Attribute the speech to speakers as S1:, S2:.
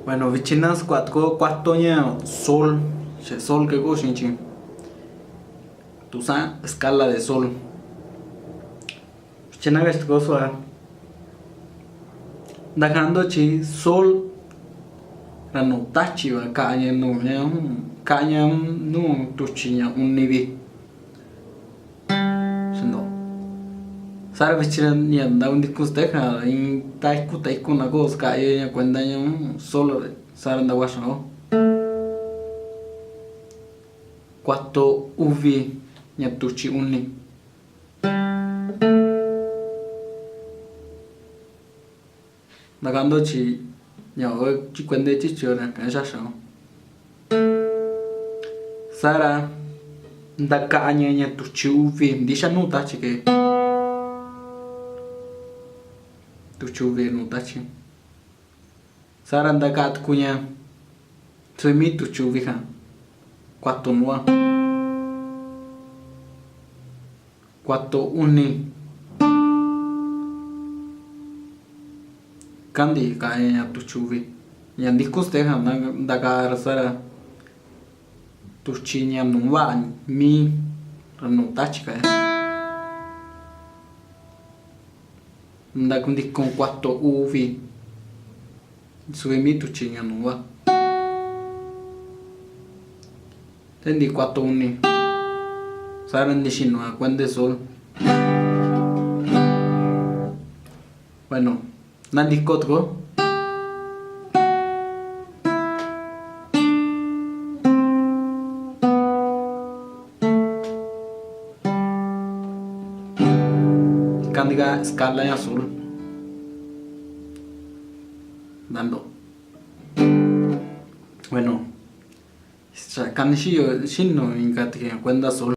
S1: Bueno, vichinas cuatro sol, sol que go shinchi. Tu sa escala de sol. Vichina gastgo soa. Dejando chi sol rano tachi va kanya no tuchinya un nivi. Sendo. Sara vichina ni anda un discus deja in taiku na gos kaya cuenta sol sara anda washo. Quattro uvi nyatuchi unni. Dagando ci nhỏ ci quende ci chiora kan shasho. Sara ndakanya nyatuchi uvi ndisha nuta chike. Tuchi uvi nuta chi. Sara ndakat kunya tsumi tuchi uvi ha. Quattro nuova. Quattro unni. Kandi kaya tuchuvi. Yan discos teha dagar sara tuchi nyam nuva mi ranu tachika. Ndakundi con quattro uvi. Sui mi tuchi nyam nuva. Tendi quattro unni. Sara ndishino a cuende sol. Bueno, nandi kotgo. Candiga escala en azul. Dando. Bueno, Kandishi shinno in cuenta sol.